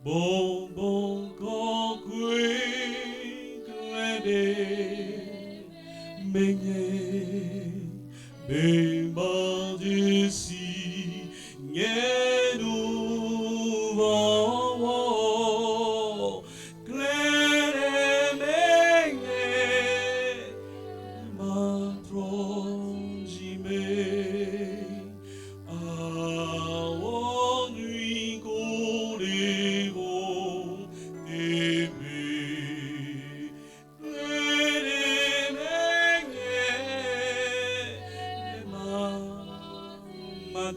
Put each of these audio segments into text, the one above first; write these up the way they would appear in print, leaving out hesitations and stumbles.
bon bon concret crede menye bemba de si nyedu wo crede menye matrojime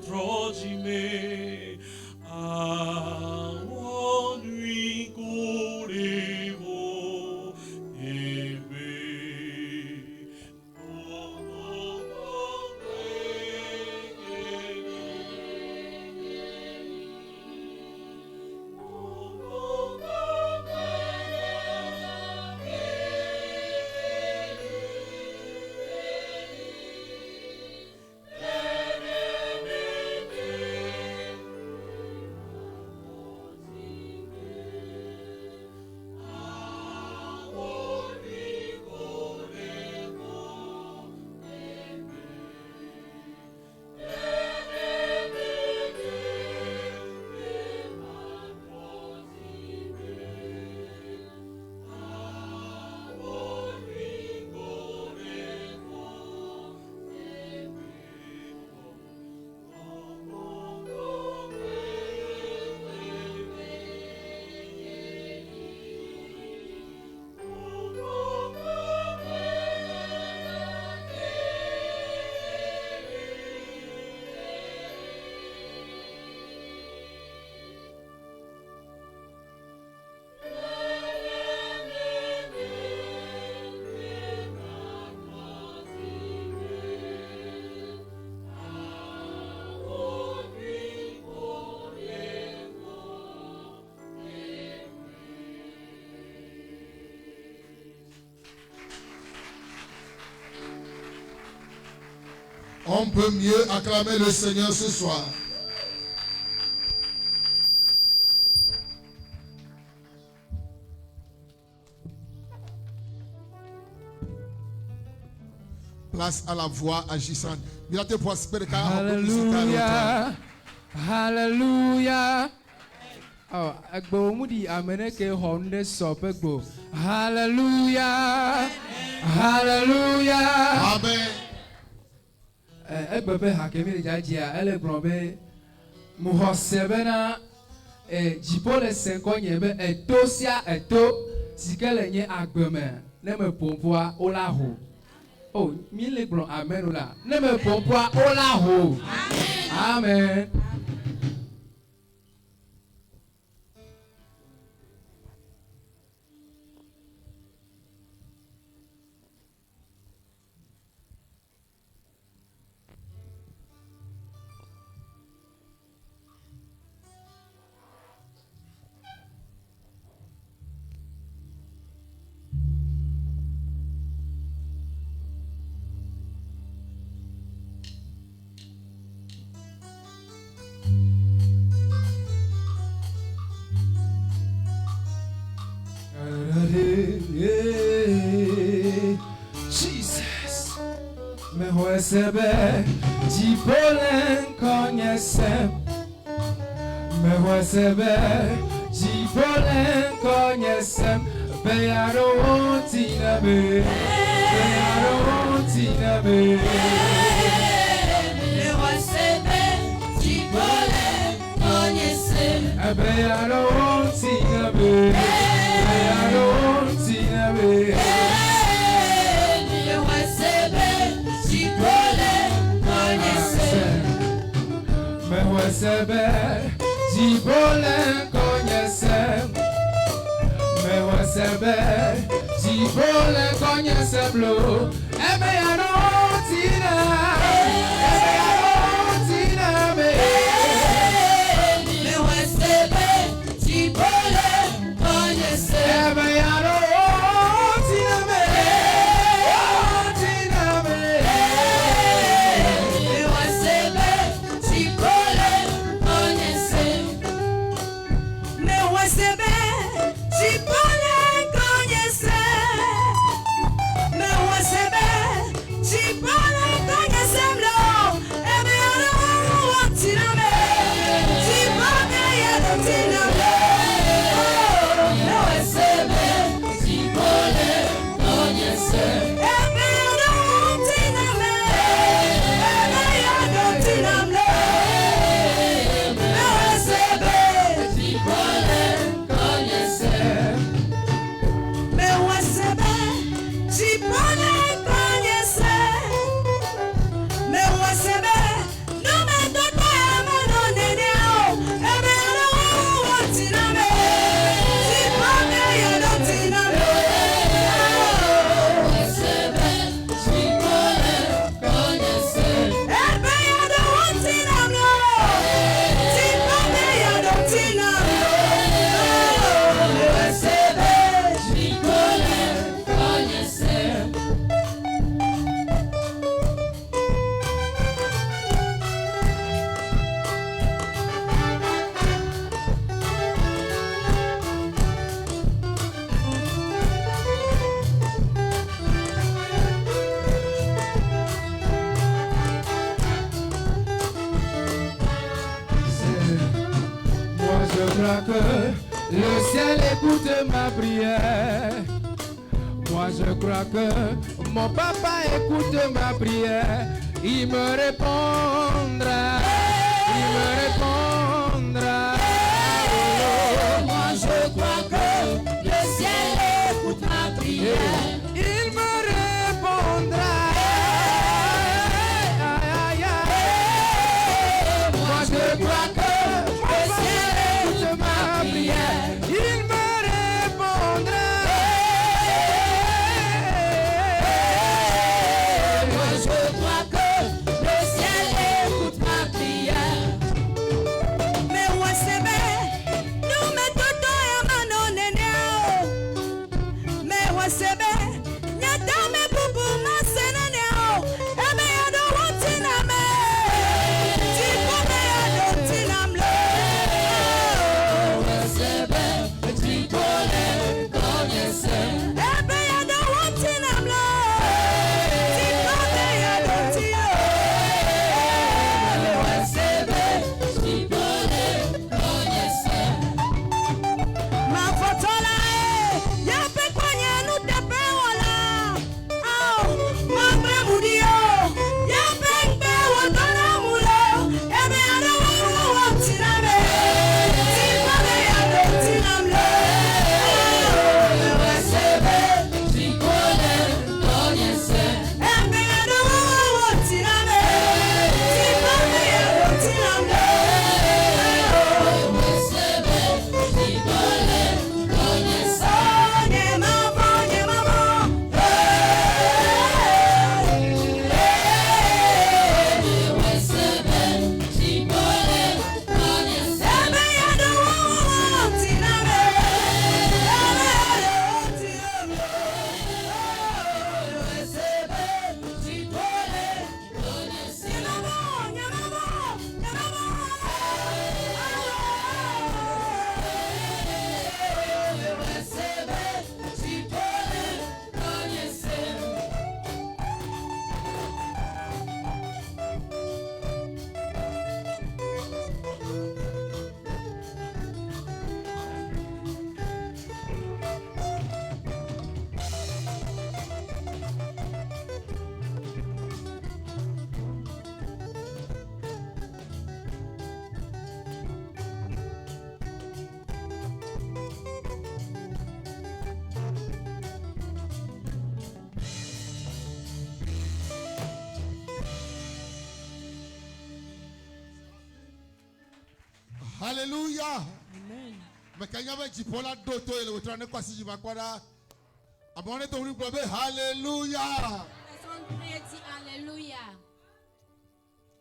Trojime a lui corevo ebe On peut mieux acclamer le Seigneur ce soir. Place à la voix agissante. Alléluia. Alléluia. Oh, agbo mudi amene ke honde sopegbo. Alléluia. Alléluia. Amen. Ebebe hakemi jajia ele brombe muhosebena jipole senkonyebe etosia eto sikele nye agbeme neme pompoa olaho. Oh, mi le bron amen ola. Neme pompoa olaho. Amen. Jesus, me huesebe, jipolen konyesem. Me huesebe, jipolen konyesem. Beyaro tina be, beyaro tina be. Me huesebe, jipolen konyesem. Beyaro tina be. Sebe, jibole konyesem. Me wasebe, jibole konyesem lo. Eme yano tina, eme yano tina me. Me wasebe, jibole konyesem. Eme yano tina me, tina me. Me wasebe, jibole konyesem. Me wasebe. crois que le ciel écoute ma prière. Moi je crois que mon papa écoute ma prière. Il me répondra. Il me répondra. Moi je crois que le ciel écoute ma prière. Il me répondra. Aïe, aïe, aïe. Moi je crois que le ciel écoute ma prière. Il me répondra. Moi je crois que le ciel écoute ma prière. Mais où c'est bien, nous mettons toi et manon néné. Mais où c'est bien, n'y dans mes boubous ma sénéné. Et mais y'a de routine me. Tu connais y'a de routine me. Où c'est bien, tu connais, connaissez. Et mais y'a de routine me. Tu connais y'a de routine. Où c'est bien, tu connais, connaissez. Ma photo là, y'a fait quoi nous te là. Oh, ma frère Moudio, y'a fait que dans la moule. Et bien y'a de tirame. Si connais y'a de tirame. Oh, c'est bien, tu connais, connaissez. Et bien y'a de tirame. Si connais y'a de tirame. Oh, c'est bien, tu connais, connaissez. Oh, maman. C'est bien, tu connais, connaissez. Eh bien y'a de tirame. C'est bien, tu connais, connaissez. C'est bien, tu connais, connaissez. Alléluia. Mais quand il y avait Jipola Doto et le retour de Kwasi Jibakwada, abonné ton livre, Alléluia. Personne prie dit Alléluia.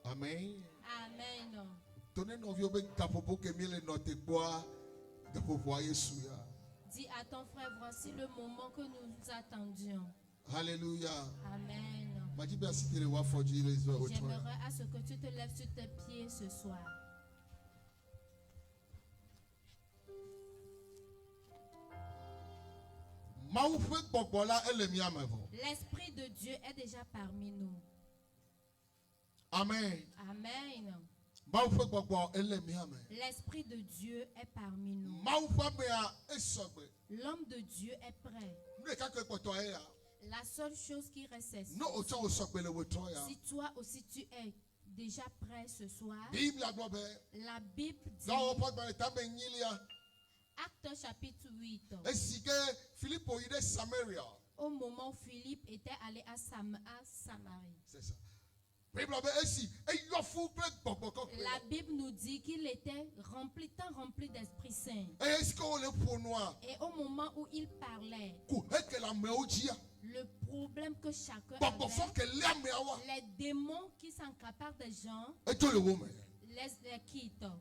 Amen. Amen. Tenez nos vieux gapopo que mille note quoi, gapopo Yesuya. Dis à ton frère, voici le moment que nous attendions. Alléluia. Amen. M'a dit merci de le voir for Jesus. J'aimerais à ce que tu te lèves sur tes pieds ce soir. L'Esprit de Dieu est déjà parmi nous. Amen. Amen. L'Esprit de Dieu est parmi nous. L'homme de Dieu est prêt. La seule chose qui reste, c'est si toi aussi tu es déjà prêt ce soir. La Bible dit, Acte chapitre 8, au moment où Philippe était allé à Samarie. C'est ça. La Bible nous dit qu'il était tant rempli d'Esprit Saint. Et au moment où il parlait, le problème que chacun avait, les démons qui s'accaparent des gens, les quittent.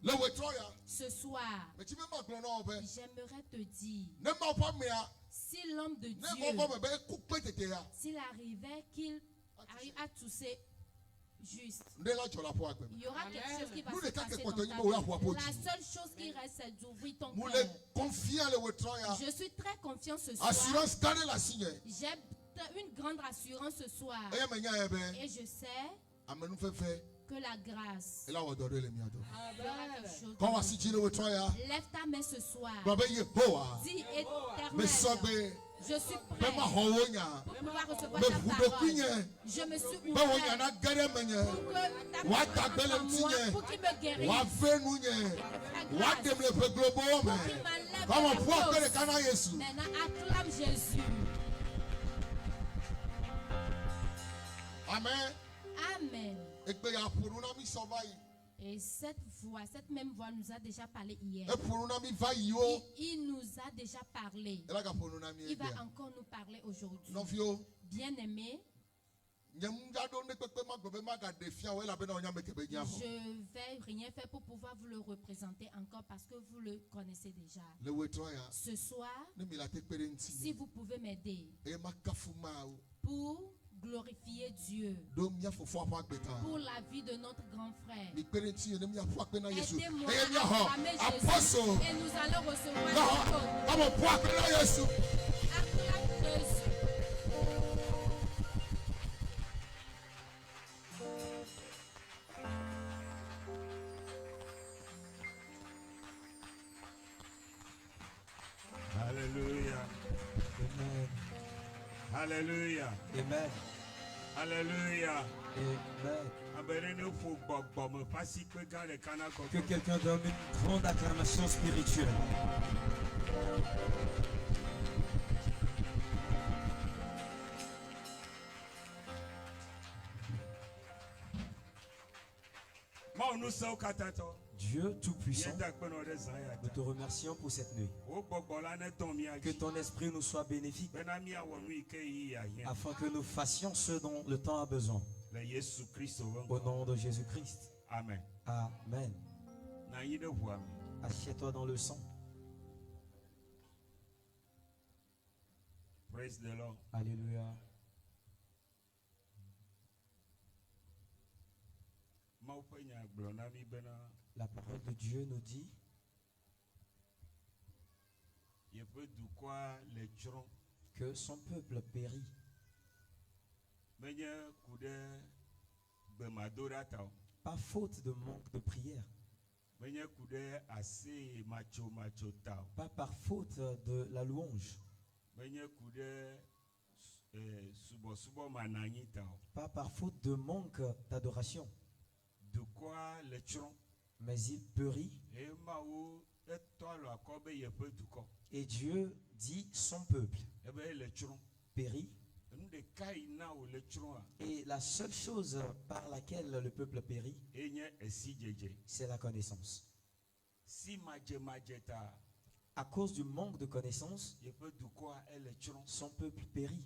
Ce soir, j'aimerais te dire, si l'homme de Dieu, s'il arrivait qu'il arrive à tousser juste, il y aura quelque chose qui va se passer dans ta vie. La seule chose qui reste, c'est d'ouvrir ton cœur. Je suis très confiant ce soir. J'ai une grande assurance ce soir. Et je sais Que la grâce. Et là, on va donner les miens. Lève ta main ce soir. Dis Éternel, je suis prêt pour pouvoir recevoir ta parole. Je me suis ouvert pour que ta parole en moi, pour qu'il me guérisse, pour qu'il m'enlève. Maintenant, acclame Jésus. Amen. Amen. Et cette même voix nous a déjà parlé hier. Il nous a déjà parlé. Il va encore nous parler aujourd'hui. Bien-aimés, je ne vais rien faire pour pouvoir vous le représenter encore parce que vous le connaissez déjà. Ce soir, si vous pouvez m'aider pour glorifier Dieu pour la vie de notre grand frère. Aidez-moi à acclamer Jésus et nous allons recevoir Jésus. Acclame Jésus. Alléluia. Amen. Alléluia. Amen. Alléluia. Amen. Que quelqu'un donne une grande acclamation spirituelle. Dieu Tout-Puissant, nous te remercions pour cette nuit. Que ton esprit nous soit bénéfique afin que nous fassions ce dont le temps a besoin. Au nom de Jésus-Christ. Amen. Amen. Assieds-toi dans le sang. Praise the Lord. Alléluia. La parole de Dieu nous dit que son peuple périt. Pas faute de manque de prière. Pas par faute de la louange. Pas par faute de manque d'adoration. Mais il périt. Et Dieu dit son peuple périt. Et la seule chose par laquelle le peuple périt, c'est la connaissance. À cause du manque de connaissance, son peuple périt.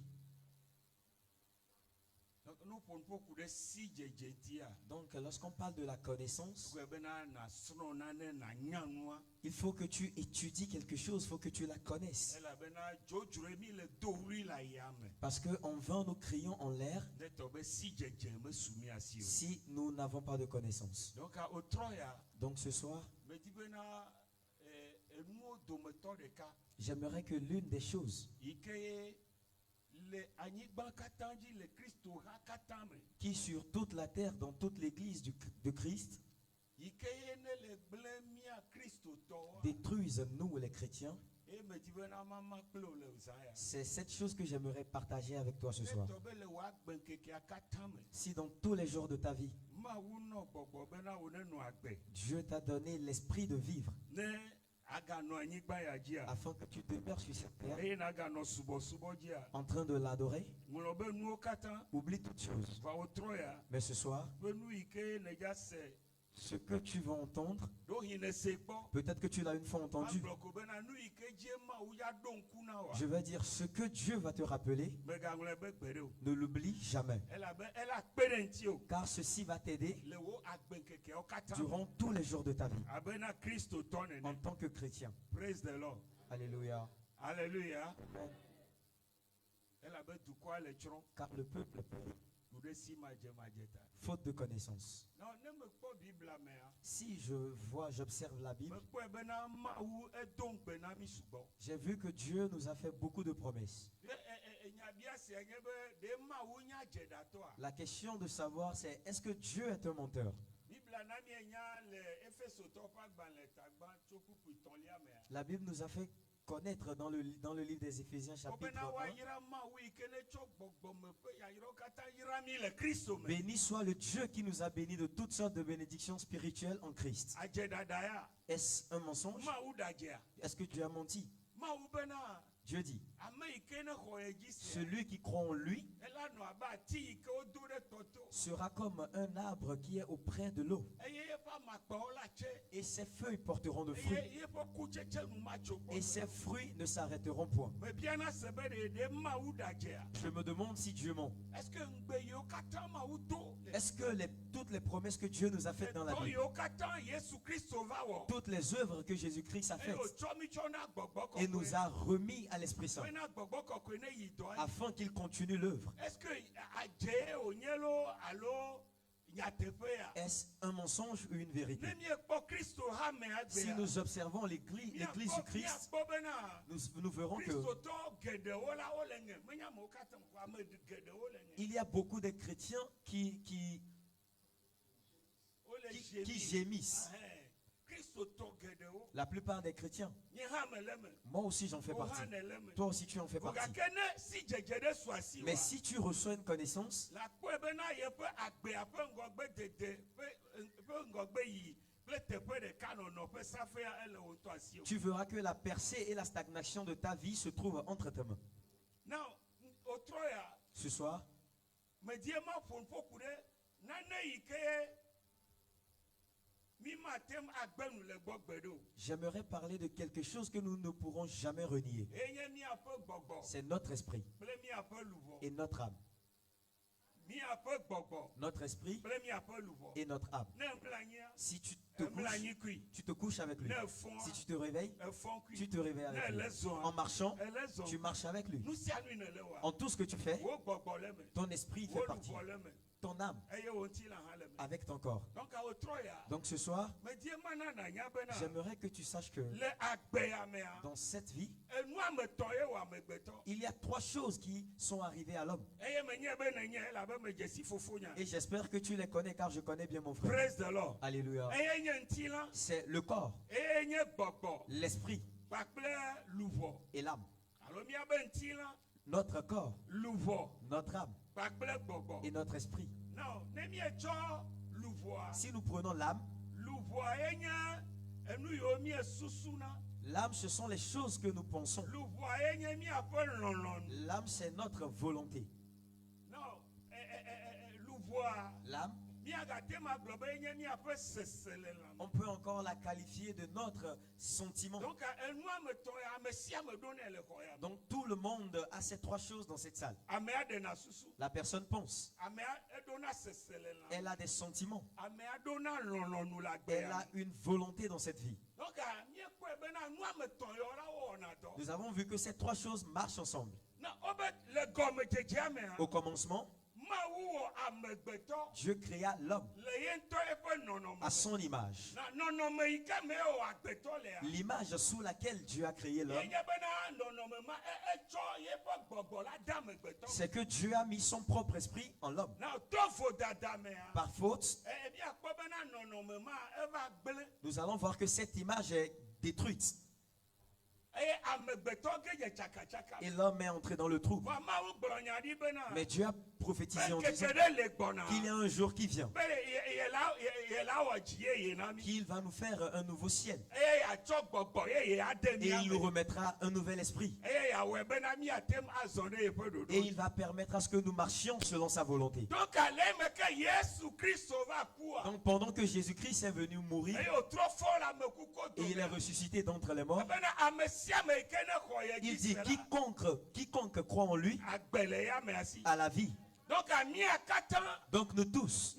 Donc lorsqu'on parle de la connaissance, il faut que tu étudies quelque chose, il faut que tu la connaisses. Parce qu'en vain nous crions en l'air si nous n'avons pas de connaissance. Donc ce soir, j'aimerais que l'une des choses qui sur toute la terre, dans toute l'église de Christ, détruisent nous les chrétiens, c'est cette chose que j'aimerais partager avec toi ce soir. Si dans tous les jours de ta vie, Dieu t'a donné l'esprit de vivre, afin que tu demeures sur cette terre en train de l'adorer, oublie toutes choses. Mais ce soir, ce que tu vas entendre, peut-être que tu l'as une fois entendu. Je vais dire ce que Dieu va te rappeler, ne l'oublie jamais. Car ceci va t'aider durant tous les jours de ta vie en tant que chrétien. Alléluia. Alléluia. Car le peuple périt faute de connaissance. Si j'observe la Bible, j'ai vu que Dieu nous a fait beaucoup de promesses. La question de savoir, c'est est-ce que Dieu est un menteur? La Bible nous a fait connaître dans le livre des Éphésiens chapitre 1. Béni soit le Dieu qui nous a bénis de toutes sortes de bénédictions spirituelles en Christ. Est-ce un mensonge? Est-ce que Dieu a menti? Dieu dit, celui qui croit en lui sera comme un arbre qui est auprès de l'eau. Et ses feuilles porteront de fruits. Et ses fruits ne s'arrêteront point. Je me demande si Dieu ment. Est-ce que toutes les promesses que Dieu nous a faites dans la Bible, toutes les œuvres que Jésus-Christ a faites et nous a remis à l'Esprit Saint afin qu'il continue l'œuvre, est-ce un mensonge ou une vérité? Si nous observons l'église du Christ, nous verrons que il y a beaucoup de chrétiens qui gémissent. La plupart des chrétiens, moi aussi j'en fais partie, toi aussi tu en fais partie. Mais si tu reçois une connaissance, tu verras que la percée et la stagnation de ta vie se trouvent entre tes mains. Ce soir, j'aimerais parler de quelque chose que nous ne pourrons jamais renier. C'est notre esprit et notre âme. Notre esprit et notre âme. Si tu te couches avec lui. Si tu te réveilles avec lui. En marchant, tu marches avec lui. En tout ce que tu fais, ton esprit fait partie. Ton âme avec ton corps. Donc ce soir, j'aimerais que tu saches que dans cette vie, il y a 3 choses qui sont arrivées à l'homme. Et j'espère que tu les connais car je connais bien mon frère. Praise the Lord. Alléluia. C'est le corps, l'esprit et l'âme. Notre corps, notre âme et notre esprit. Si nous prenons l'âme, l'âme ce sont les choses que nous pensons. L'âme c'est notre volonté. L'âme, on peut encore la qualifier de notre sentiment. Donc tout le monde a ces 3 choses dans cette salle. La personne pense. Elle a des sentiments. Elle a une volonté dans cette vie. Nous avons vu que ces 3 choses marchent ensemble. Au commencement, Dieu créa l'homme à son image. L'image sous laquelle Dieu a créé l'homme, c'est que Dieu a mis son propre esprit en l'homme. Par faute, nous allons voir que cette image est détruite. Et l'homme est entré dans le trou. Mais Dieu a prophétisé en disant qu'il y a un jour qui vient, qu'il va nous faire un nouveau ciel. Et il nous remettra un nouvel esprit. Et il va permettre à ce que nous marchions selon sa volonté. Donc pendant que Jésus-Christ est venu mourir et il est ressuscité d'entre les morts, il dit quiconque croit en lui a la vie. Donc nous tous,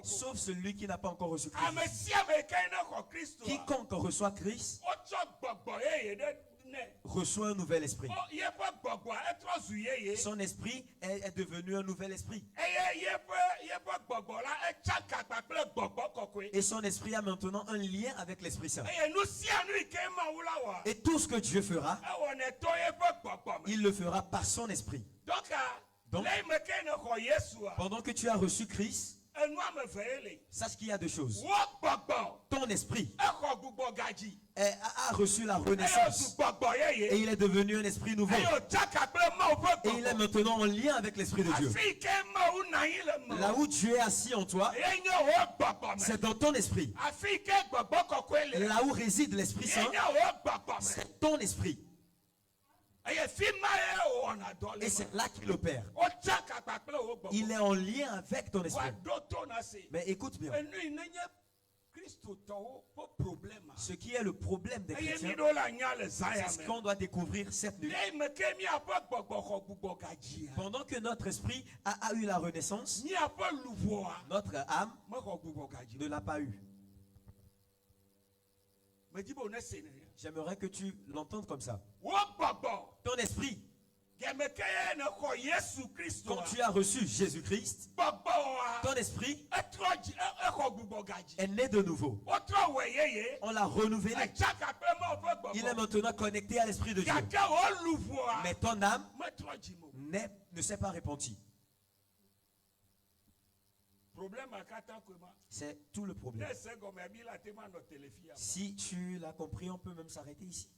sauf celui qui n'a pas encore reçu Christ, quiconque reçoit Christ reçoit un nouvel esprit. Son esprit est devenu un nouvel esprit. Et son esprit a maintenant un lien avec l'Esprit Saint. Et tout ce que Dieu fera, il le fera par son esprit. Donc, pendant que tu as reçu Christ, sache qu'il y a deux choses. Ton esprit a reçu la renaissance et il est devenu un esprit nouveau. Et il est maintenant en lien avec l'Esprit de Dieu. Là où Dieu est assis en toi, c'est dans ton esprit. Là où réside l'Esprit Saint, c'est ton esprit. Et c'est là qu'il opère. Il est en lien avec ton esprit. Mais écoute bien. Ce qui est le problème des chrétiens, c'est ce qu'on doit découvrir cette nuit. Pendant que notre esprit a eu la renaissance, notre âme ne l'a pas eu. J'aimerais que tu l'entendes comme ça. Ton esprit, quand tu as reçu Jésus-Christ, ton esprit est né de nouveau. On l'a renouvelé. Il est maintenant connecté à l'Esprit de Dieu. Mais ton âme ne s'est pas répandue. C'est tout le problème. Si tu l'as compris, on peut même s'arrêter ici.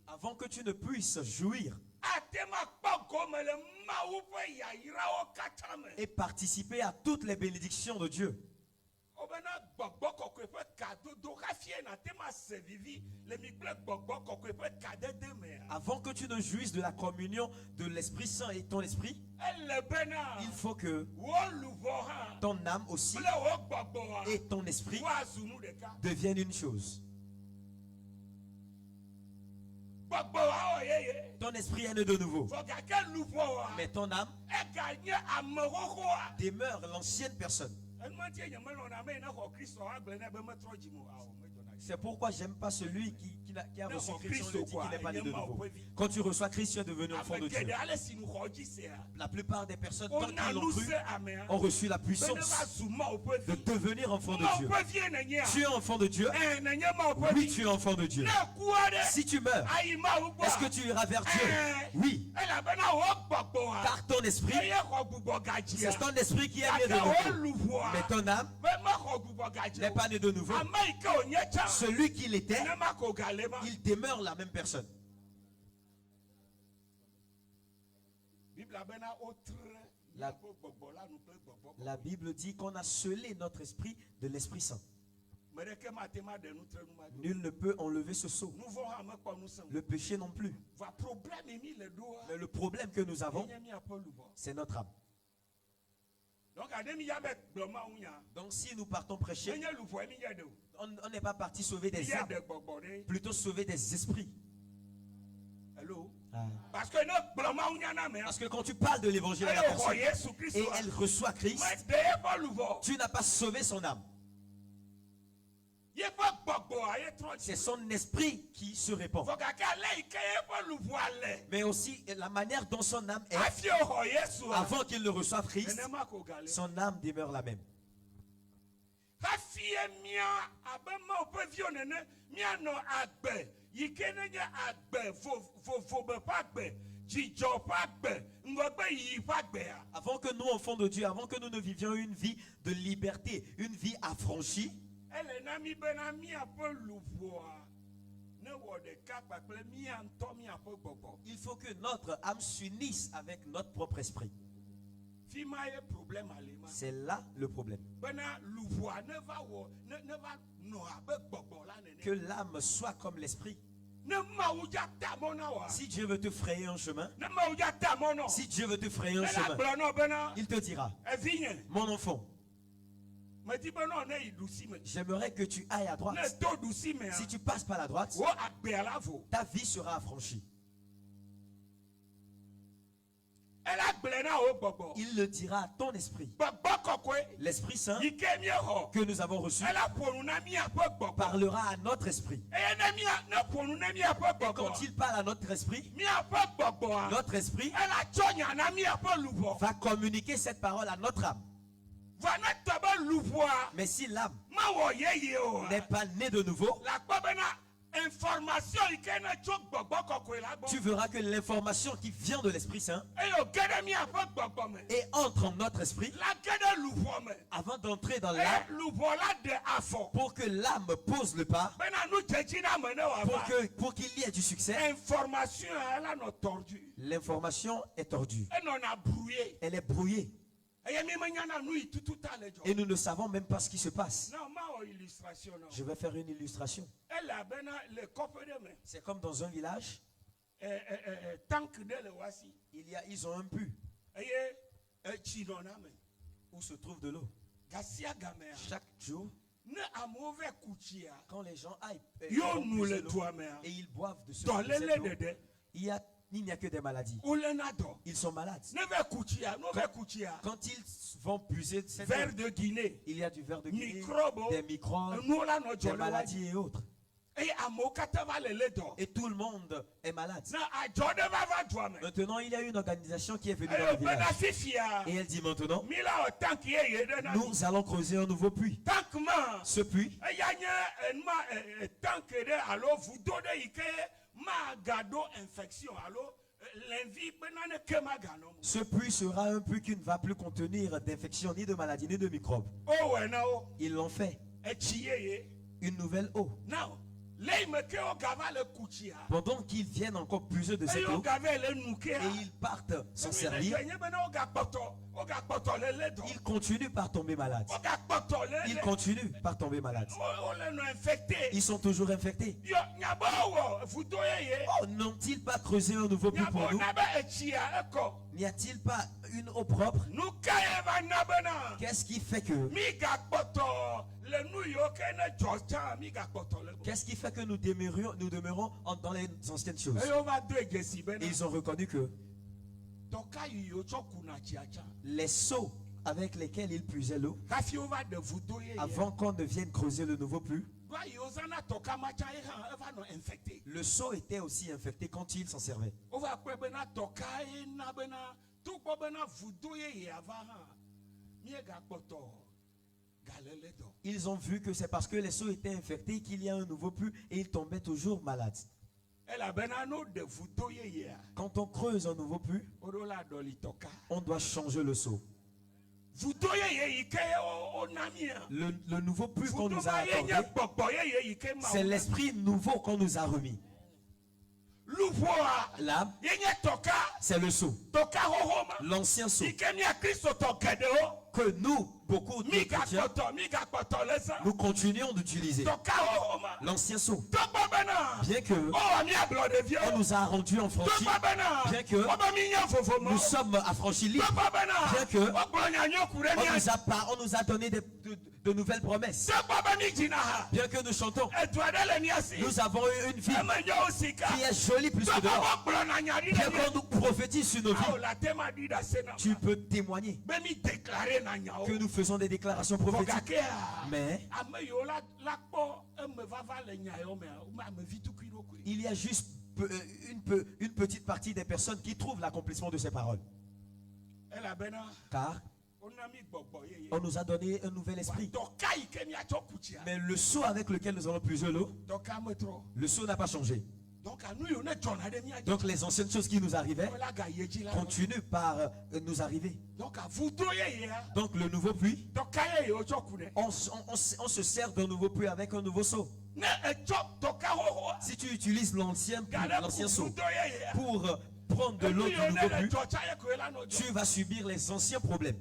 Avant que tu ne puisses jouir et participer à toutes les bénédictions de Dieu, avant que tu ne jouisses de la communion de l'Esprit Saint et ton esprit, il faut que ton âme aussi et ton esprit deviennent une chose. Ton esprit est né de nouveau. Mais ton âme demeure l'ancienne personne. C'est pourquoi j'aime pas celui qui a reçu Christ, on le dit qu'il n'est pas né de nouveau. Quand tu reçois Christ, tu es devenu enfant de Dieu. La plupart des personnes, tant qu'ils l'ont cru, ont reçu la puissance de devenir enfant de Dieu. Tu es enfant de Dieu? Oui, tu es enfant de Dieu. Si tu meurs, est-ce que tu iras vers Dieu? Oui. Car ton esprit, c'est ton esprit qui est né de nouveau. Mais ton âme n'est pas né de nouveau. Celui qu'il était, il demeure la même personne. La Bible dit qu'on a scellé notre esprit de l'Esprit Saint. Nul ne peut enlever ce sceau. Le péché non plus. Mais le problème que nous avons, c'est notre âme. Donc si nous partons prêcher, on n'est pas parti sauver des âmes, plutôt sauver des esprits. Parce que quand tu parles de l'évangile à la personne et elle reçoit Christ, tu n'as pas sauvé son âme. C'est son esprit qui se répand. Mais aussi la manière dont son âme est, avant qu'il ne reçoive Christ, son âme demeure la même. Avant que nous, enfants de Dieu, avant que nous ne vivions une vie de liberté, une vie affranchie, il faut que notre âme s'unisse avec notre propre esprit. C'est là le problème. Que l'âme soit comme l'esprit. Si Dieu veut te frayer un chemin, si Dieu veut te frayer un chemin, il te dira, mon enfant, j'aimerais que tu ailles à droite. Si tu passes par la droite, ta vie sera affranchie. Il le dira à ton esprit. L'Esprit Saint que nous avons reçu parlera à notre esprit. Et quand il parle à notre esprit va communiquer cette parole à notre âme. Mais si l'âme n'est pas née de nouveau, tu verras que l'information qui vient de l'Esprit Saint et entre en notre esprit avant d'entrer dans l'âme pour que l'âme pose le pas, pour qu'il y ait du succès. L'information est tordue. Elle est brouillée. Et nous ne savons même pas ce qui se passe. Je vais faire une illustration. C'est comme dans un village. Ils ont un puits où se trouve de l'eau. Chaque jour, quand les gens aillent et ils boivent de ce puits, il n'y a que des maladies. Ils sont malades. Quand ils vont puiser cette eau, de Guinée, il y a du ver de Guinée, des microbes, des maladies et autres. Et tout le monde est malade. Maintenant, il y a une organisation qui est venue dans le village. Et elle dit maintenant, nous allons creuser un nouveau puits. Ce puits, ce puits sera un puits qui ne va plus contenir d'infection, ni de maladie, ni de microbes. Ils l'ont fait. Une nouvelle eau. Pendant qu'ils viennent encore puiser de cette eau et ils partent s'en servir, ils continuent par tomber malades. Ils continuent par tomber malades. Ils sont toujours infectés. Oh, n'ont-ils pas creusé un nouveau puits pour nous? N'y a-t-il pas une eau propre? Qu'est-ce qui fait que nous demeurons dans les anciennes choses? Et ils ont reconnu que les seaux avec lesquels ils puisaient l'eau, avant qu'on ne vienne creuser le nouveau puits, le seau était aussi infecté quand ils s'en servaient. Ils ont vu que c'est parce que les seaux étaient infectés qu'il y a un nouveau puits et ils tombaient toujours malades. Quand on creuse un nouveau puits, on doit changer le seau. Le nouveau puits qu'on nous a accordé, c'est l'esprit nouveau qu'on nous a remis. L'âme, c'est le seau. L'ancien seau que nous, beaucoup de chrétiens, nous continuons d'utiliser. L'ancien seau. Bien que on nous a rendus affranchis, bien que nous sommes affranchis libres, bien que on nous a donné de nouvelles promesses, bien que nous chantons, nous avons eu une vie qui est jolie plus que dehors, bien qu'on nous prophétise sur nos vies. Tu peux témoigner que nous faisons des déclarations prophétiques, mais il y a juste une petite partie des personnes qui trouvent l'accomplissement de ces paroles. Car on nous a donné un nouvel esprit. Mais le seau avec lequel nous allons puiser l'eau, le seau n'a pas changé. Donc les anciennes choses qui nous arrivaient continuent par nous arriver. Donc le nouveau puits, on se sert d'un nouveau puits avec un nouveau seau. Si tu utilises l'ancien seau pour prendre de l'eau du nouveau puits, tu vas subir les anciens problèmes.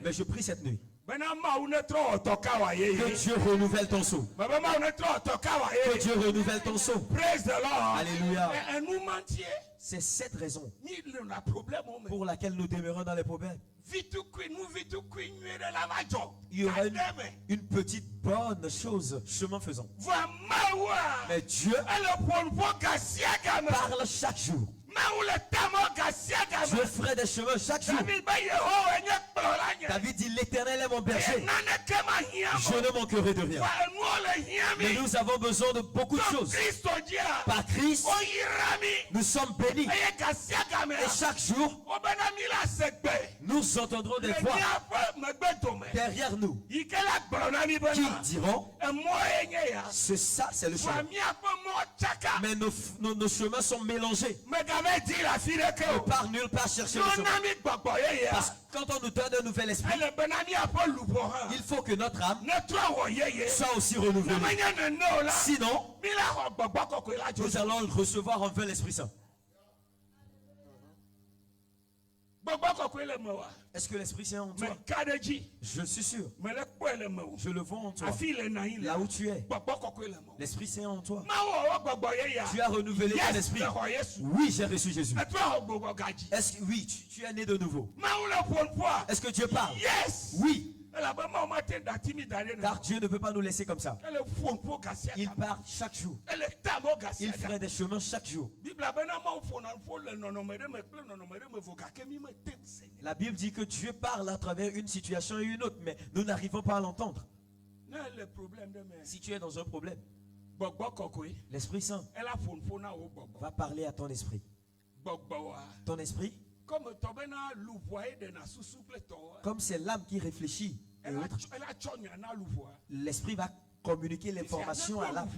Mais je prie cette nuit que Dieu renouvelle ton seau. Que Dieu renouvelle ton seau. Alléluia. C'est cette raison pour laquelle nous demeurons dans les problèmes. Il y aura une petite bonne chose chemin faisant. Mais Dieu parle chaque jour. Je ferai des chemins chaque jour. David dit, l'Éternel est mon berger. Je ne manquerai de rien. Mais nous avons besoin de beaucoup de choses. Par Christ, nous sommes bénis. Et chaque jour, nous entendrons des voix derrière nous qui diront, c'est ça, c'est le chemin. Mais nos chemins sont mélangés. Ne part nulle part chercher le chemin. Parce que quand on nous donne un nouvel esprit, il faut que notre âme soit aussi renouvelée. Sinon, nous allons recevoir enfin l'Esprit Saint. Est-ce que l'Esprit Saint est en toi? Je suis sûr. Je le vois en toi. Là où tu es, l'Esprit Saint est en toi. Tu as renouvelé ton esprit. Oui, j'ai reçu Jésus. Est-ce que oui, tu es né de nouveau? Est-ce que Dieu parle? Oui. Car Dieu ne peut pas nous laisser comme ça. Il part chaque jour. Il ferait des chemins chaque jour. La Bible dit que Dieu parle à travers une situation et une autre, mais nous n'arrivons pas à l'entendre. Si tu es dans un problème, l'Esprit Saint va parler à ton esprit. Ton esprit, comme c'est l'âme qui réfléchit, l'esprit va communiquer l'information à l'âme.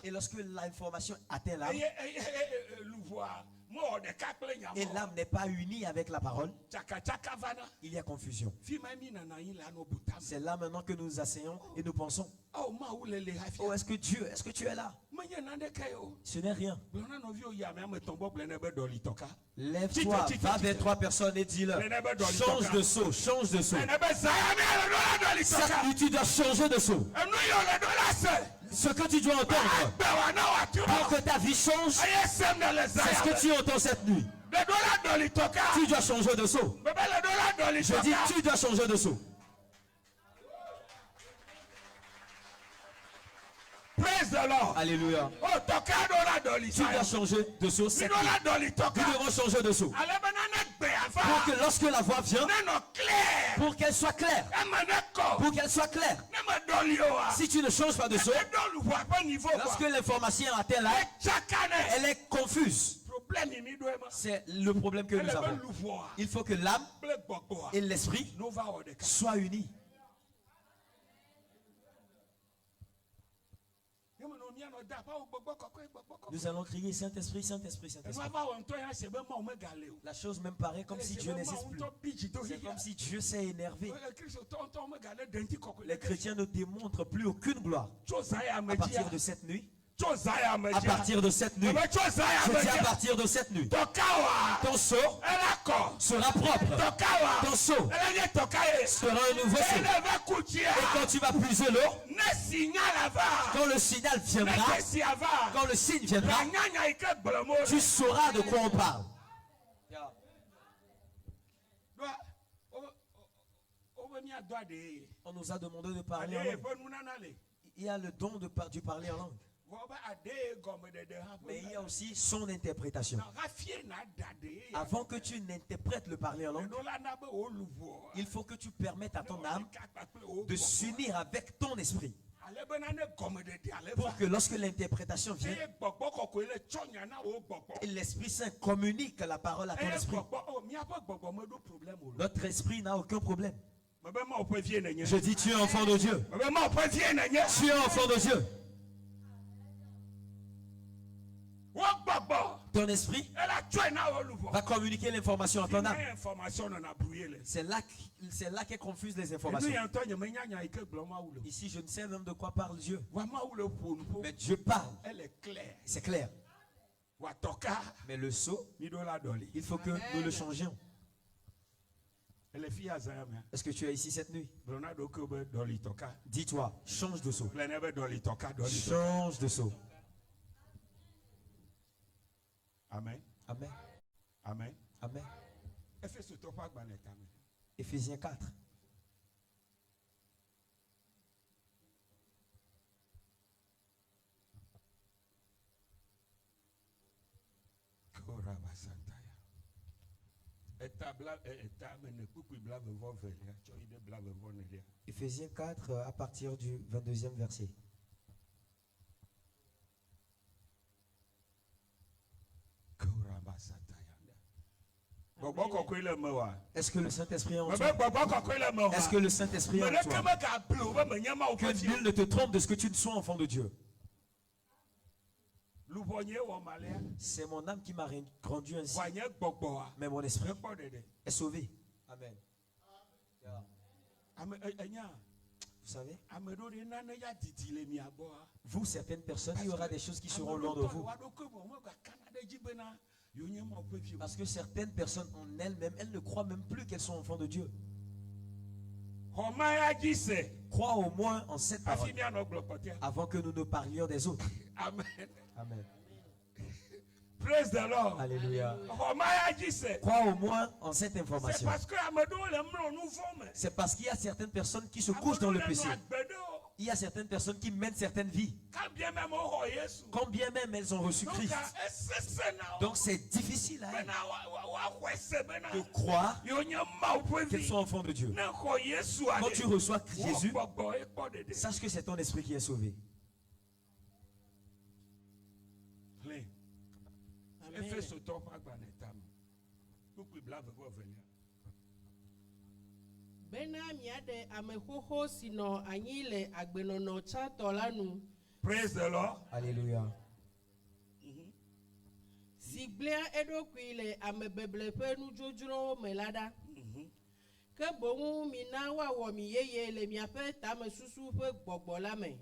Et lorsque l'information atteint l'âme, et l'âme n'est pas unie avec la parole, il y a confusion. C'est là maintenant que nous asseyons et nous pensons, oh, est-ce que Dieu, est-ce que tu es là? Ce n'est rien. Lève-toi, va vers 3 personnes et dis-leur, change de seau, change de seau. Cette nuit, tu dois changer de seau. Ce que tu dois entendre pour que ta vie change, c'est ce que tu entends cette nuit. Tu dois changer de seau. Je dis, tu dois changer de seau. Praise the Lord. Alléluia. Tu dois changer de seau cette nuit. Nous devons changer de seau. Pour que lorsque la voix vient, pour qu'elle soit claire. Pour qu'elle soit claire. Si tu ne changes pas de seau, lorsque l'information atteint là, elle est confuse. C'est le problème que nous avons. Il faut que l'âme et l'esprit soient unis. Nous allons crier Saint-Esprit, Saint-Esprit, Saint-Esprit. La chose même paraît comme si Dieu n'existe plus. C'est comme si Dieu s'est énervé. Les chrétiens ne démontrent plus aucune gloire. À partir de cette nuit, à partir de cette nuit, je dis à partir de cette nuit, ton seau sera propre. Ton seau sera un nouveau seau. Et quand tu vas puiser l'eau, quand le signal viendra, quand le signe viendra, tu sauras de quoi on parle. On nous a demandé de parler en langue. Il y a le don de parler en langue. Mais il y a aussi son interprétation. Avant que tu n'interprètes le parler en langue, il faut que tu permettes à ton âme de s'unir avec ton esprit. Pour que lorsque l'interprétation vient, l'Esprit Saint communique la parole à ton esprit. Notre esprit n'a aucun problème. Je dis, tu es enfant de Dieu. Tu es enfant de Dieu. Ton esprit va communiquer l'information à ton âme. C'est là qu'est confuse les informations. Ici, je ne sais même de quoi parle Dieu. Mais Dieu parle. C'est clair. Mais le sceau, il faut que nous le changions. Est-ce que tu es ici cette nuit? Dis-toi, change de sceau. Change de sceau. Amen. Amen. Amen. Amen. Éphésiens 4. Éphésiens 4 à partir du 22e verset. Est-ce que le Saint-Esprit est en toi? Est-ce que le Saint-Esprit est en toi? Que nul ne te trompe de ce que tu ne sois enfant de Dieu. C'est mon âme qui m'a rendu ainsi. Mais mon esprit est sauvé. Amen. Vous savez, vous, certaines personnes, il y aura des choses qui seront loin de vous. Parce que certaines personnes en elles-mêmes, elles ne croient même plus qu'elles sont enfants de Dieu. Crois au moins en cette parole avant que nous ne parlions des autres. Amen. Amen. Praise the Lord. Alléluia. Crois au moins en cette information. C'est parce qu'il y a certaines personnes qui se couchent dans le péché. Il y a certaines personnes qui mènent certaines vies. Quand bien même elles ont reçu Christ. Donc c'est difficile à elles de croire qu'elles sont enfants de Dieu. Quand tu reçois Jésus, sache que c'est ton esprit qui est sauvé. Praise the Lord. Alléluia.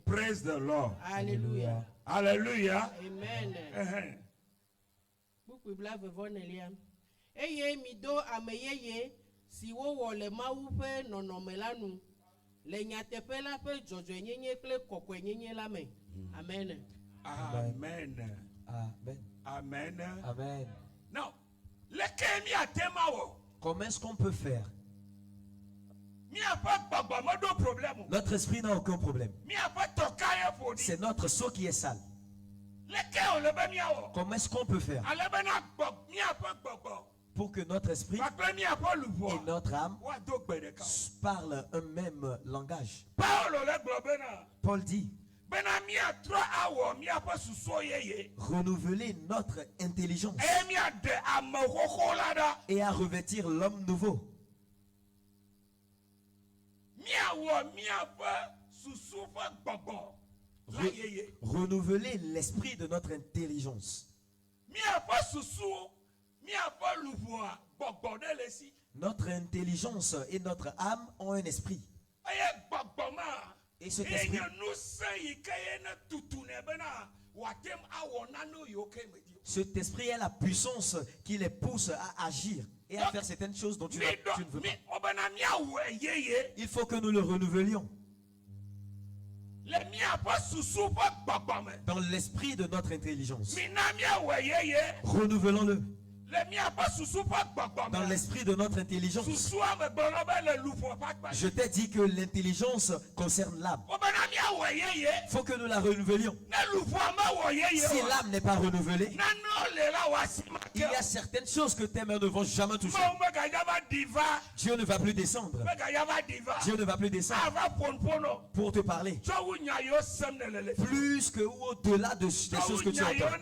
Praise the Lord. Alléluia. Hallelujah. Amen. Eye mi do ameyeye si wo wo le mawu pe nonome la nu le nyateƒe la ƒe dzɔdzɔenyenye kple kɔkɔenyenye la me. Amen. Amen. Amen. Amen. Amen. Now, leke mi atema wo. Comment est-ce qu'on peut faire? Mi a pas baba mo do problème. Notre esprit n'a aucun problème. Mi a pas tokaye fodi. C'est notre sceau qui est sale. Leke o le be mi awo. Comment est-ce qu'on peut faire Ale be na gbɔ mi a pas gbɔgbɔ. pour que notre esprit et notre âme parlent un même langage? Paul dit, renouveler notre intelligence et à revêtir l'homme nouveau. Renouveler l'esprit de notre intelligence. Notre intelligence et notre âme ont un esprit. Et cet esprit, est la puissance qui les pousse à agir et à faire certaines choses dont tu ne veux pas. Il faut que nous le renouvelions dans l'esprit de notre intelligence. Renouvelons-le dans l'esprit de notre intelligence. Je t'ai dit que l'intelligence concerne l'âme. Il faut que nous la renouvelions. Si l'âme n'est pas renouvelée, il y a certaines choses que tes mains ne vont jamais toucher. Dieu ne va plus descendre. Dieu ne va plus descendre pour te parler. Plus que ou au-delà des choses que tu entends.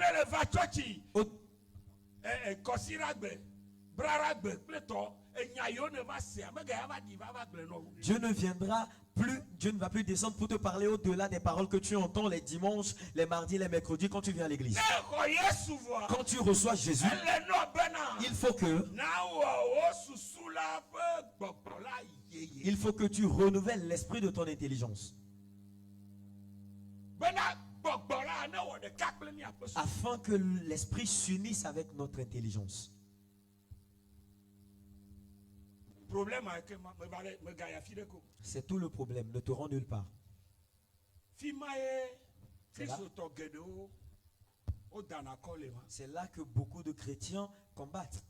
Dieu ne viendra plus, Dieu ne va plus descendre pour te parler au-delà des paroles que tu entends les dimanches, les mardis, les mercredis quand tu viens à l'église. Quand tu reçois Jésus, il faut que tu renouvelles l'esprit de ton intelligence. Afin que l'esprit s'unisse avec notre intelligence. C'est tout le problème, ne te rends nulle part. C'est là que beaucoup de chrétiens combattent.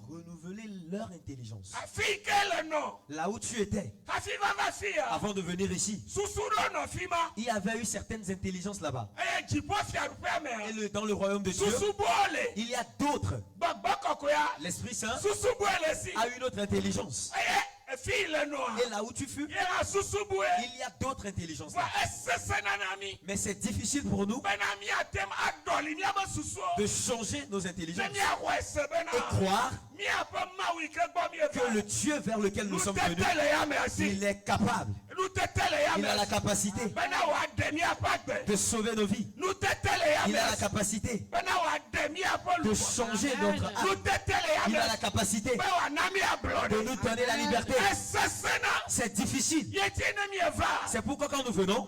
renouveler leur intelligence. Afrique non. Là où tu étais, avant de venir ici, il y avait eu certaines intelligences là-bas. Et dans le royaume de Dieu, il y a d'autres. L'Esprit Saint a une autre intelligence. Et là où tu fus, il y a d'autres intelligences là. Mais c'est difficile pour nous de changer nos intelligences et croire que le Dieu vers lequel nous sommes venus, il est capable. Il a la capacité de sauver nos vies. Il a la capacité de changer notre âme. Il a la capacité de nous donner la liberté. C'est difficile. C'est pourquoi quand nous venons,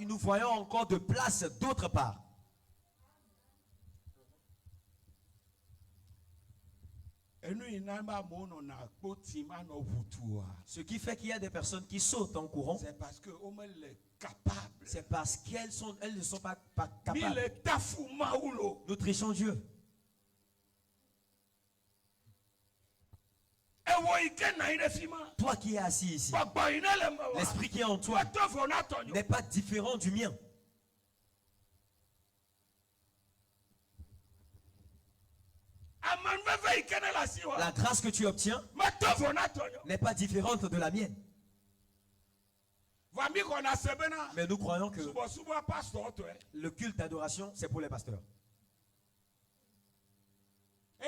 nous voyons encore de place d'autre part. Ce qui fait qu'il y a des personnes qui sautent en courant, c'est parce qu'elles ne sont pas capables. Nous trichons Dieu. Toi qui es assis ici, l'esprit qui est en toi n'est pas différent du mien. La grâce que tu obtiens n'est pas différente de la mienne. Mais nous croyons que le culte d'adoration, c'est pour les pasteurs. Et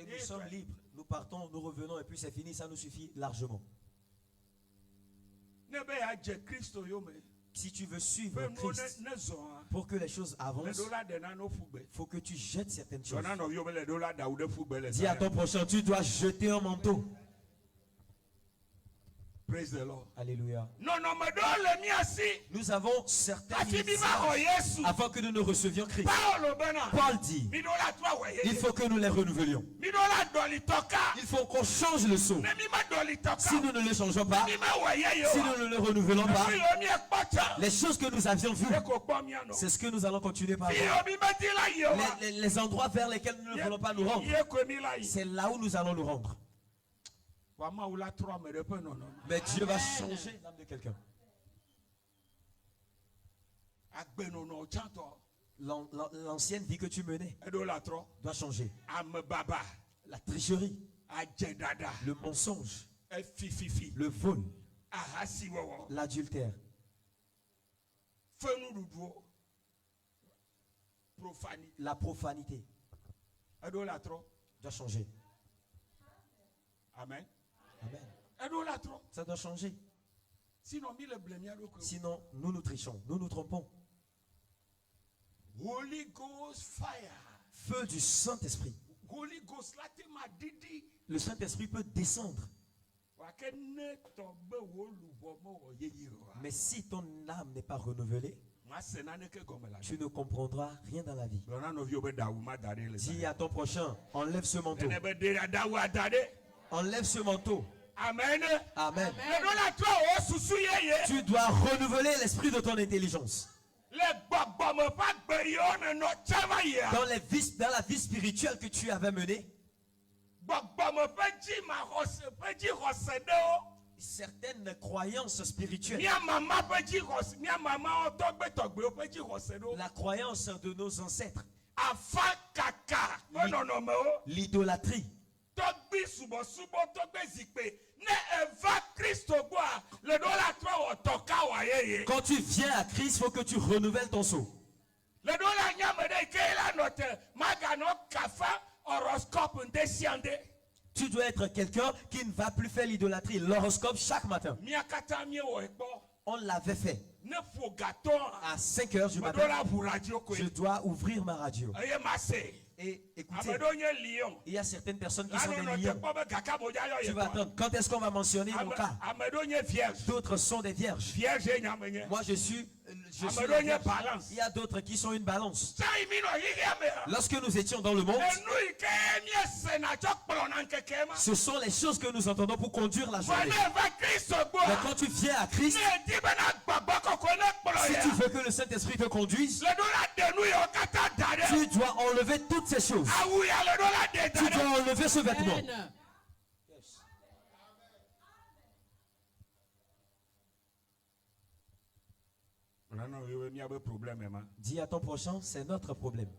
nous sommes libres. Nous partons, nous revenons et puis c'est fini. Ça nous suffit largement. Si tu veux suivre Christ, pour que les choses avancent, il faut que tu jettes certaines choses. Dis à ton prochain, tu dois jeter un manteau. Praise the Lord. Alléluia. Nous avons certains avant que nous ne recevions Christ. Paul dit, il faut que nous les renouvelions. Il faut qu'on change le sceau. Si nous ne le changeons pas, si nous ne le renouvelons pas, les choses que nous avions vues, c'est ce que nous allons continuer par voir. Les endroits vers lesquels nous ne voulons pas nous rendre, c'est là où nous allons nous rendre. Mais Dieu va changer l'âme de quelqu'un. L'ancienne vie que tu menais doit changer. La tricherie, le mensonge, le vol, l'adultère, la profanité doit changer. Amen. Amen. Ça doit changer. Sinon, nous nous trichons, nous nous trompons. Holy Ghost fire. Feu du Saint-Esprit. Holy Ghost, le Saint-Esprit peut descendre. Mais si ton âme n'est pas renouvelée, tu ne comprendras rien dans la vie. Dis à ton prochain, enlève ce manteau. Enlève ce manteau. Amen. Amen. Tu dois renouveler l'esprit de ton intelligence. Dans la vie spirituelle que tu avais menée, certaines croyances spirituelles, la croyance de nos ancêtres, l'idolâtrie, quand tu viens à Christ, il faut que tu renouvelles ton sceau. Tu dois être quelqu'un qui ne va plus faire l'idolâtrie, l'horoscope chaque matin. On l'avait fait. À 5 heures du matin, je dois ouvrir ma radio. Et écoutez, il y a certaines personnes qui sont des lions. Tu vas attendre. Quand est-ce qu'on va mentionner mon cas? D'autres sont des vierges. Moi, je suis je suis il y a d'autres qui sont une balance. Lorsque nous étions dans le monde, ce sont les choses que nous entendons pour conduire la journée. Mais quand tu viens à Christ, si tu veux que le Saint-Esprit te conduise, tu dois enlever toutes ces choses. Tu dois enlever ce vêtement. Dis à ton prochain, c'est notre problème.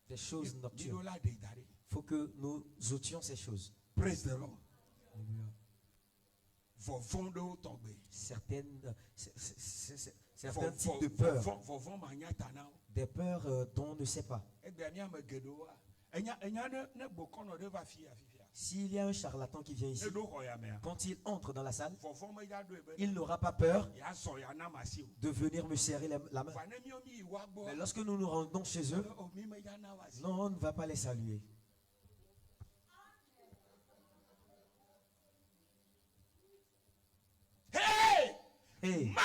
Des choses nocturnes. Il faut que nous ôtions ces choses. Praise the Lord. Certains types de peurs. Des peurs dont on ne sait pas. S'il y a un charlatan qui vient ici, quand il entre dans la salle, il n'aura pas peur de venir me serrer la main. Mais lorsque nous nous rendons chez eux, non, on ne va pas les saluer. Hey,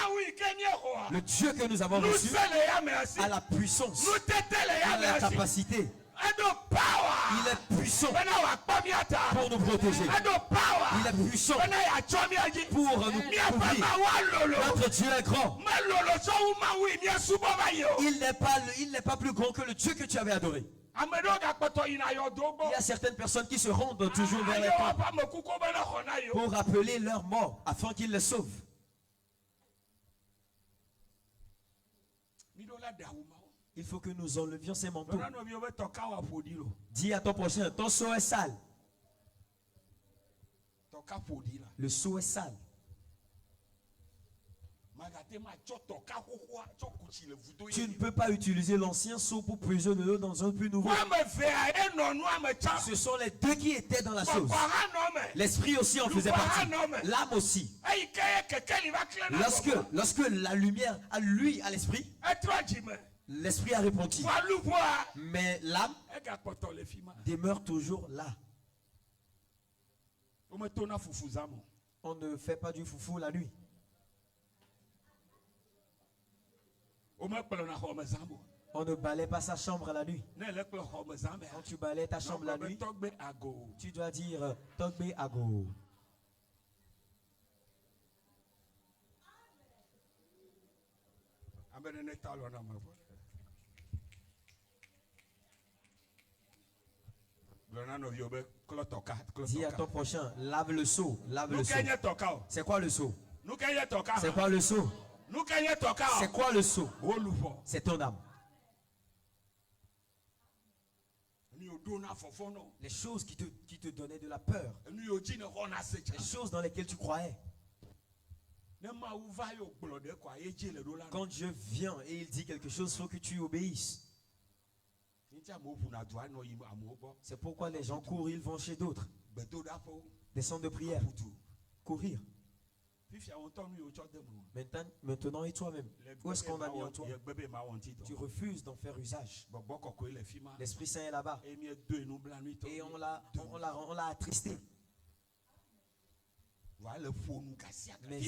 le Dieu que nous avons reçu a la puissance, a la capacité. Il est puissant pour nous protéger. Il est puissant pour nous couvrir. Notre Dieu est grand. Il n'est pas plus grand que le Dieu que tu avais adoré. Il y a certaines personnes qui se rendent toujours vers les temples pour rappeler leur mort afin qu'ils les sauvent. Il faut que nous enlevions ces manteaux. Dis à ton prochain, ton seau est sale. Le seau est sale. Tu ne peux pas utiliser l'ancien seau pour puiser de l'eau dans un puits nouveau. Ce sont les deux qui étaient dans la chose. L'esprit aussi en faisait partie. L'âme aussi. Lorsque la lumière a lui à l'esprit, l'esprit a répondu. Mais l'âme demeure toujours là. On ne fait pas du foufou la nuit. On ne balaye pas sa chambre la nuit. Quand tu balayes ta chambre la nuit, tu dois dire Togbe Ago. Dis à ton prochain, lave le seau. Lave le seau. C'est quoi le seau? C'est quoi le seau? C'est quoi le seau? C'est ton âme. Les choses qui te donnaient de la peur. Les choses dans lesquelles tu croyais. Quand Dieu vient et il dit quelque chose, il faut que tu obéisses. C'est pourquoi les gens courent, ils vont chez d'autres. Des centres de prière. Courir. Maintenant et toi-même, où est-ce qu'on a mis en toi? Tu refuses d'en faire usage. L'Esprit Saint est là-bas. Et on l'a attristé. Mais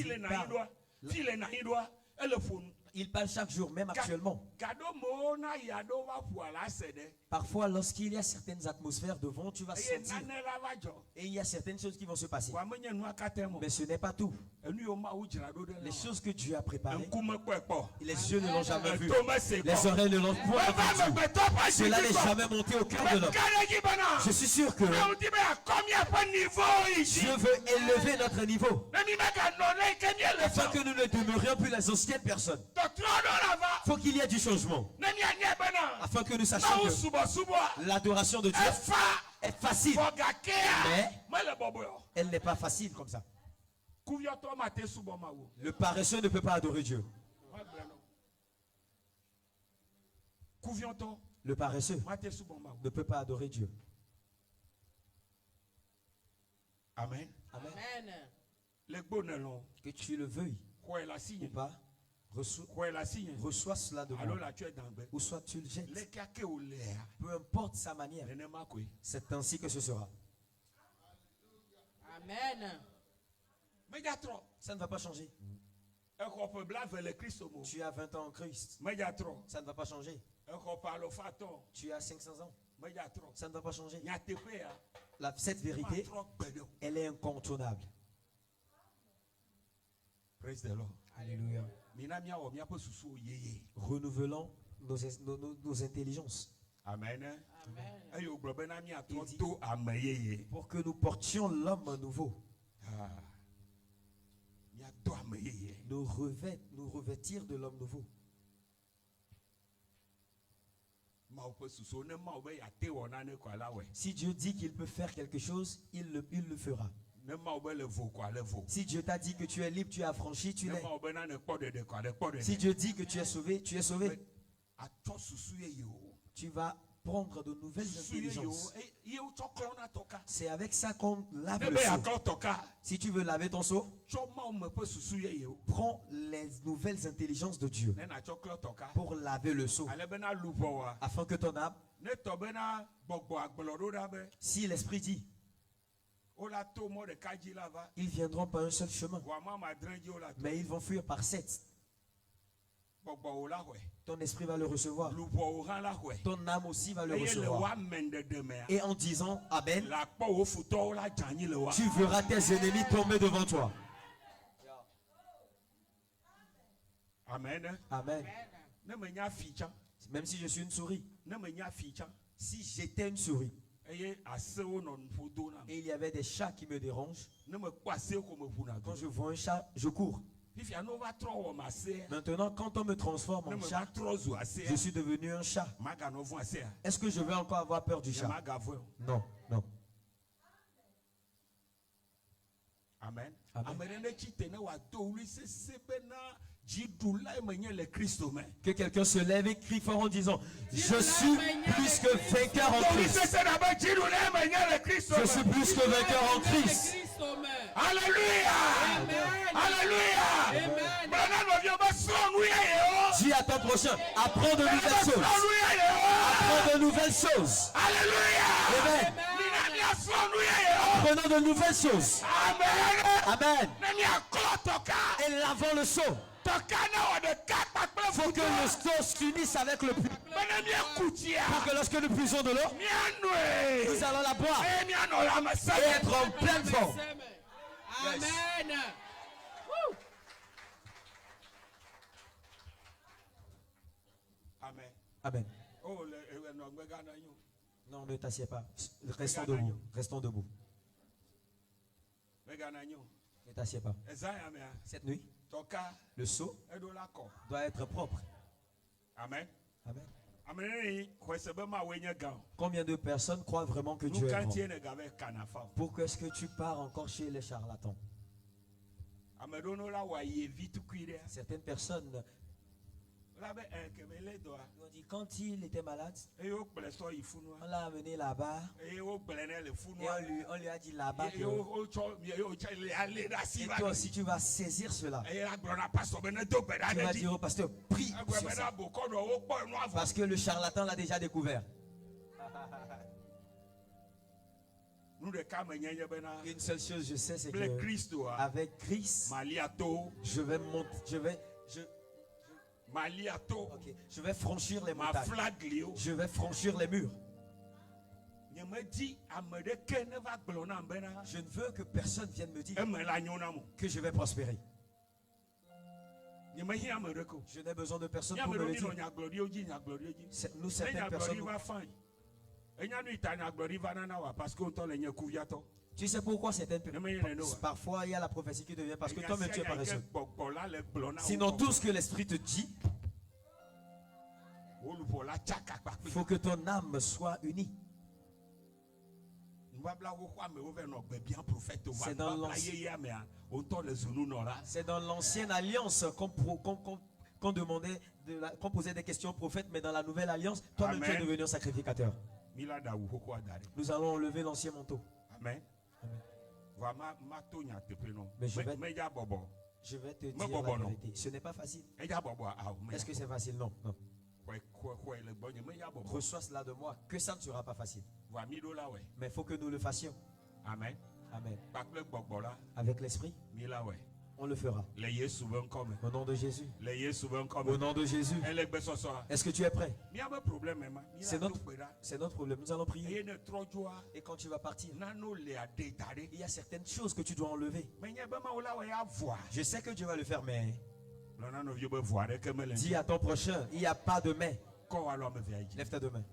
il parle chaque jour, même actuellement. Parfois, lorsqu'il y a certaines atmosphères devant, tu vas sentir. Et il y a certaines choses qui vont se passer. Mais ce n'est pas tout. Les choses que Dieu a préparées, les yeux ne l'ont jamais vu. Les oreilles ne l'ont point entendu. Cela n'est jamais monté au cœur de l'homme. Je suis sûr que Dieu veut élever notre niveau. Afin que nous ne demeurions plus les anciennes personnes. Il faut qu'il y ait du changement. Afin que nous sachions que l'adoration de Dieu est facile. Mais elle n'est pas facile comme ça. Le paresseux ne peut pas adorer Dieu. Le paresseux ne peut pas adorer Dieu. Amen. Amen. Que tu le veuilles ou pas, reçois cela de moi. Ou soit tu le jettes. Peu importe sa manière, c'est ainsi que ce sera. Amen. Ça ne va pas changer. Tu as 20 ans en Christ. Ça ne va pas changer. Tu as 500 ans. Ça ne va pas changer. Cette vérité, elle est incontournable. Praise the Lord. Alléluia. Renouvelons nos intelligences. Amen. Pour que nous portions l'homme nouveau. Nous revêtir de l'homme nouveau. Si Dieu dit qu'il peut faire quelque chose, il le fera. Si Dieu t'a dit que tu es libre, tu es affranchi, tu l'es. Si Dieu dit que tu es sauvé, tu es sauvé. Tu vas prendre de nouvelles intelligences. C'est avec ça qu'on lave le seau. Si tu veux laver ton seau, prends les nouvelles intelligences de Dieu pour laver le seau, afin que ton âme, si l'esprit dit, ils viendront par un seul chemin, mais ils vont fuir par 7. Ton esprit va le recevoir. Ton âme aussi va le recevoir. Et en disant Amen, tu verras tes ennemis tomber devant toi. Amen. Amen. Même si je suis une souris, si j'étais une souris, et il y avait des chats qui me dérangent, quand je vois un chat, je cours. Maintenant, quand on me transforme en chat, je suis devenu un chat. Est-ce que je vais encore avoir peur du chat? Non, non. Amen. Amen. Que quelqu'un se lève et crie fort en disant, je suis plus que vainqueur en Christ. Je suis plus que vainqueur en Christ. Alléluia. Alléluia. Dis à ton prochain, apprends de nouvelles choses. Apprends de nouvelles choses. Alléluia. Amen. Apprenons de nouvelles choses. Amen. Et lavons le seau. Il faut que le seau s'unisse avec le puits. Pour que lorsque nous puisons de l'eau, nous allons la boire et être en pleine forme. Amen. Amen. Amen. Oh, non, ne t'assieds pas. Restons debout. Restons debout. Ne t'assieds pas. Cette nuit, le seau doit être propre. Amen. Amen. Amen. Combien de personnes croient vraiment que Dieu est grand? Pourquoi est-ce que tu pars encore chez les charlatans? Certaines personnes ont dit quand il était malade, on l'a amené là-bas et on lui a dit là-bas que et toi aussi tu vas saisir cela. Tu vas dire au pasteur, prie sur ça. Parce que le charlatan l'a déjà découvert. Une seule chose je sais, c'est que avec Christ, je vais franchir les montagnes. Je vais franchir les murs. Je ne veux que personne vienne me dire que je vais prospérer. Je n'ai besoin de personne pour me le dire. Nous, certaines personnes. Tu sais pourquoi certaines personnes. Parfois, il y a la prophétie qui devient parce que toi-même tu es paresseux. Sinon, tout ce que l'esprit te dit, il faut que ton âme soit unie. C'est dans l'ancienne alliance qu'on demandait, qu'on posait des questions aux prophètes, mais dans la nouvelle alliance, toi-même tu es devenu un sacrificateur. Nous allons enlever l'ancien manteau. Amen. Mais je vais te dire la vérité. Ce n'est pas facile. Est-ce que c'est facile? Non. Non. Reçois cela de moi, que ça ne sera pas facile. Mais il faut que nous le fassions. Amen. Amen. Avec l'esprit, on le fera. Au nom de Jésus. Au nom de Jésus. Est-ce que tu es prêt? C'est notre problème. Nous allons prier. Et quand tu vas partir, il y a certaines choses que tu dois enlever. Je sais que Dieu va le faire, mais dis à ton prochain, il n'y a pas de mais. Lève ta deux mains.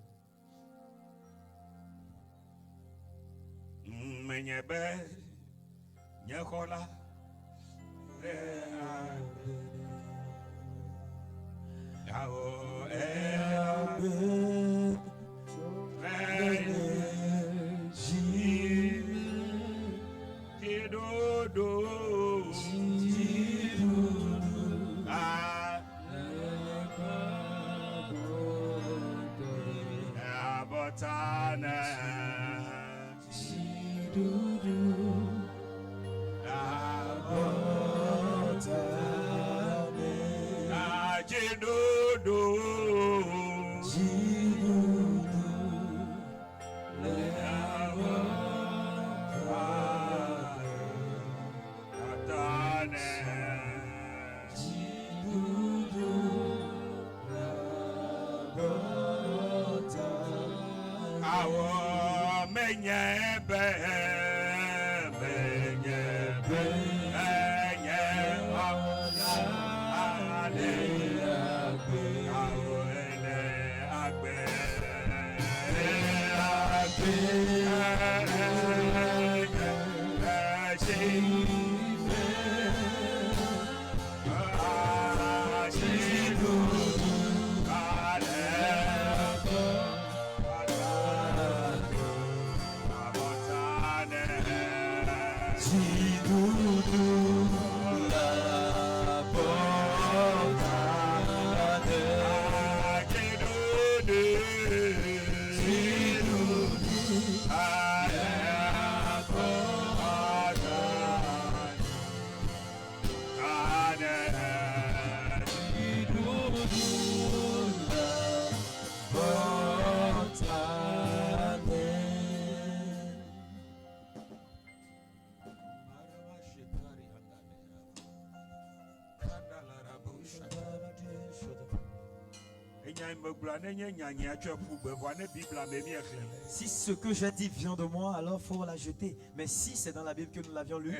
Si ce que j'ai dit vient de moi, alors il faut la jeter. Mais si c'est dans la Bible que nous l'avions lu,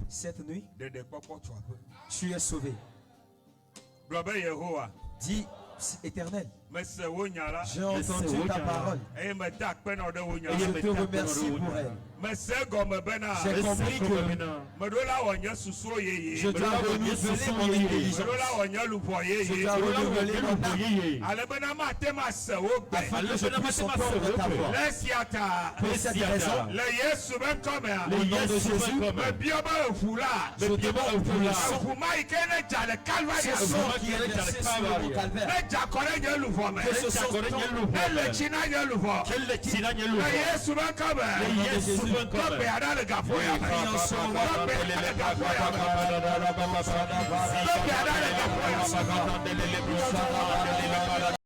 cette nuit, tu es sauvé. Dis, Éternel, j'ai entendu ta parole et je te remercie pour elle. J'ai compris que je dois renouveler mon intelligence. Je dois renouveler mon âme. Afin que je puisse entendre ta voix. Pour cette raison, au nom de Jésus, je demande le sang. Ce sang qui est versé sur le calvaire. Que ce sang tombe.